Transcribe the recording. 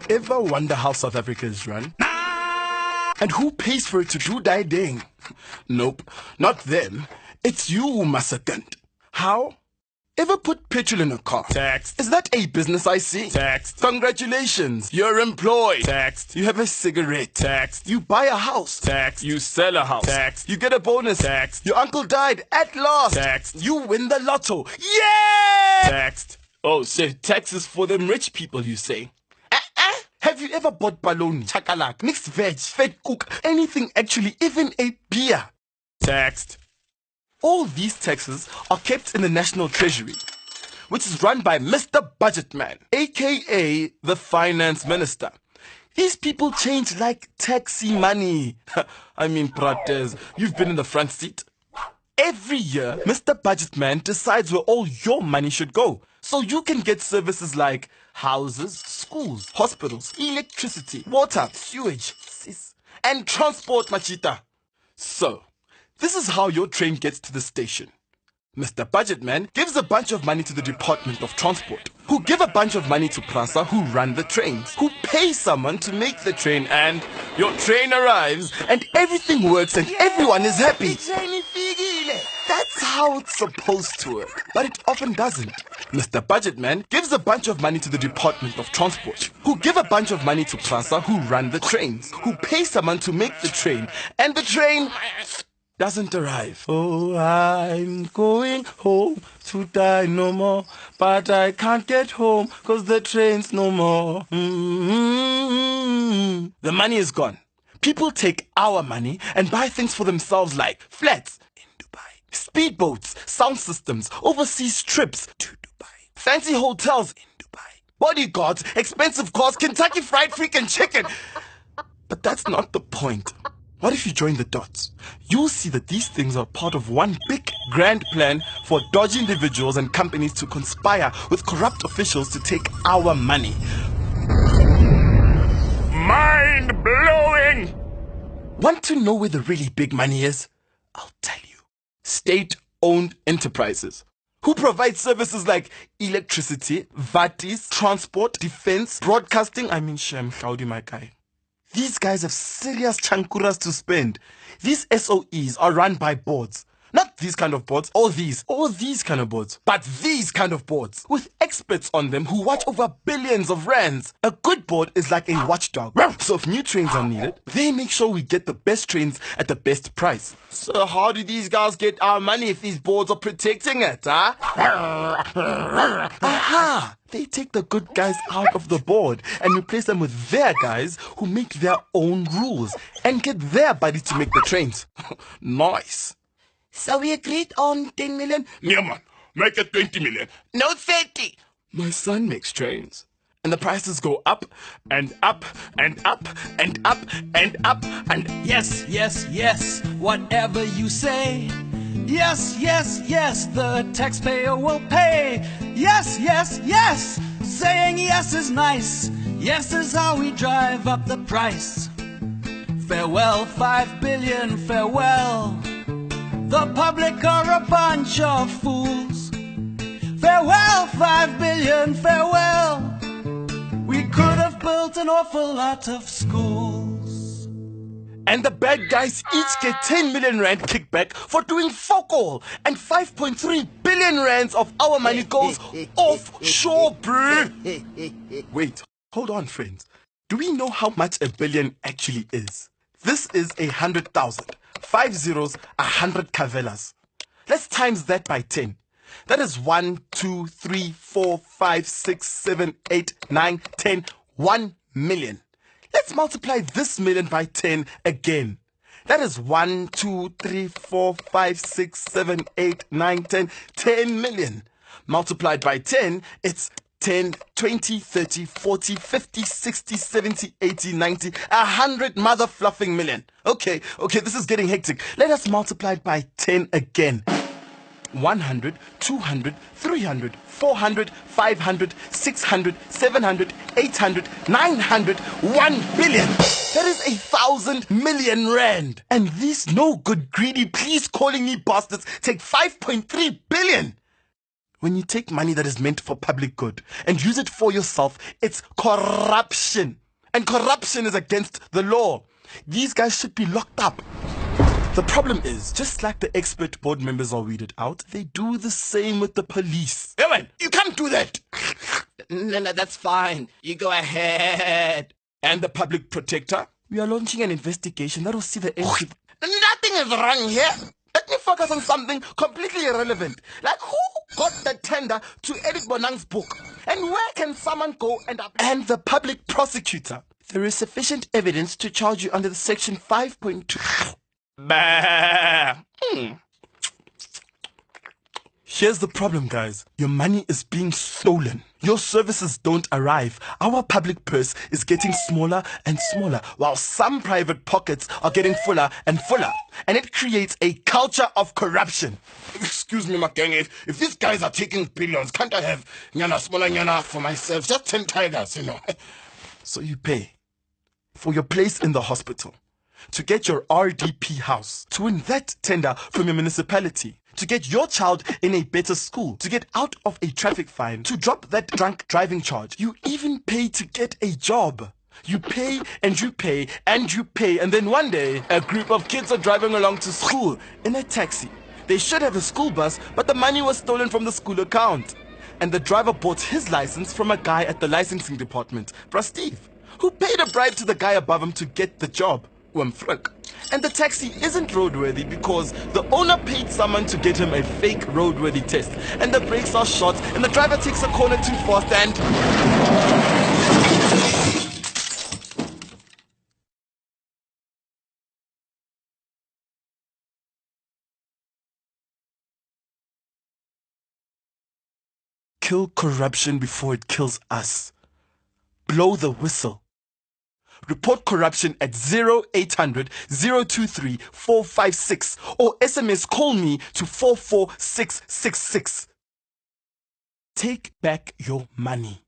Ever wonder how South Africa is run? And who pays for it to do thy ding? Nope, not them. It's you, Masakant. How? Ever put petrol in a car? Taxed. Is that a business I see? Taxed. Congratulations, you're employed. Taxed. You have a cigarette. Taxed. You buy a house. Taxed. You sell a house. Taxed. You get a bonus. Taxed. Your uncle died at last. Taxed. You win the lotto. Yeah! Taxed. Oh shit, taxes for them rich people, you say? Have you ever bought baloney, chakalak, mixed veg, fed cook, anything actually, even a beer? Taxed. All these taxes are kept in the National Treasury, which is run by Mr. Budgetman, aka the Finance Minister. These people change like taxi money. I mean, Prates, you've been in the front seat. Every year, Mr. Budgetman decides where all your money should go, so you can get services like houses, schools, hospitals, electricity, water, sewage, and transport, Machita. So, this is how your train gets to the station. Mr. Budgetman gives a bunch of money to the Department of Transport, who give a bunch of money to Prasa, who run the trains, who pay someone to make the train, and your train arrives, and everything works, and everyone is happy. That's how it's supposed to work, but it often doesn't. Mr. Budgetman gives a bunch of money to the Department of Transport, who give a bunch of money to Prasa, who run the trains, who pay someone to make the train, and the train doesn't arrive. Oh, I'm going home to die no more, but I can't get home cause the train's no more. The money is gone. People take our money and buy things for themselves like flats in Dubai, speedboats, sound systems, overseas trips to Dubai, fancy hotels in Dubai, bodyguards, expensive cars, Kentucky Fried freaking chicken. But that's not the point. What if you join the dots? You'll see that these things are part of one big grand plan for dodgy individuals and companies to conspire with corrupt officials to take our money. Mind blowing! Want to know where the really big money is? I'll tell you. State-owned enterprises who provide services like electricity, vatis, transport, defense, broadcasting. I mean, Shem, Shaudi, my guy. These guys have serious chankuras to spend. These SOEs are run by boards. Not these kind of boards, all these kind of boards. But these kind of boards, with experts on them who watch over billions of rands. A good board is like a watchdog. So if new trains are needed, they make sure we get the best trains at the best price. So how do these guys get our money if these boards are protecting it, huh? Aha! They take the good guys out of the board and replace them with their guys who make their own rules and get their buddy to make the trains. Nice. So we agreed on 10 million? Yeah, man. Make it 20 million. No 30. My son makes trains. And the prices go up and up and up and up and up and... Yes, yes, yes, whatever you say. Yes, yes, yes, the taxpayer will pay. Yes, yes, yes, saying yes is nice. Yes is how we drive up the price. Farewell, 5 billion, farewell. The public are a bunch of fools. Farewell, 5 billion, farewell. We could have built an awful lot of schools. And the bad guys each get 10 million rand kickback for doing fuck all. And 5.3 billion rands of our money goes offshore, bro. Wait, hold on, friends. Do we know how much a billion actually is? This is 100,000. 5 zeros, 100 cavelas. Let's times that by 10. That is 1, 2, 3, 4, 5, 6, 7, 8, 9, 10, 1 million. Let's multiply this million by 10 again. That is 1, 2, 3, 4, 5, 6, 7, 8, 9, 10, 10 million. Multiplied by 10, it's 10, 20, 30, 40, 50, 60, 70, 80, 90, 100 mother fluffing million. Okay, this is getting hectic. Let us multiply it by 10 again. 100, 200, 300, 400, 500, 600, 700, 800, 900, 1 billion. That is 1,000 million rand. And these no good greedy please calling me bastards take 5.3 billion. When you take money that is meant for public good and use it for yourself, it's corruption. And corruption is against the law. These guys should be locked up. The problem is, just like the expert board members are weeded out, they do the same with the police. Hey man, you can't do that. No, that's fine. You go ahead. And the public protector? We are launching an investigation that will see the end. Nothing is wrong here. Let me focus on something completely irrelevant. Like who got the tender to edit Bonang's book? And where can someone go and the public prosecutor? There is sufficient evidence to charge you under the section 5.2. Bah. Here's the problem, guys. Your money is being stolen. Your services don't arrive. Our public purse is getting smaller and smaller, while some private pockets are getting fuller and fuller. And it creates a culture of corruption. Excuse me, Makeng, if these guys are taking billions, can't I have smaller nyana for myself? Just 10 tigers, So you pay for your place in the hospital, to get your RDP house, to win that tender from your municipality, to get your child in a better school, to get out of a traffic fine, to drop that drunk driving charge. You even pay to get a job. You pay and you pay and you pay, and then one day, a group of kids are driving along to school in a taxi. They should have a school bus, but the money was stolen from the school account. And the driver bought his license from a guy at the licensing department, Bra Steve, who paid a bribe to the guy above him to get the job. And the taxi isn't roadworthy because the owner paid someone to get him a fake roadworthy test, and the brakes are shot, and the driver takes a corner too fast and... Kill corruption before it kills us. Blow the whistle. Report corruption at 0800 023 456 or SMS call me to 44666. Take back your money.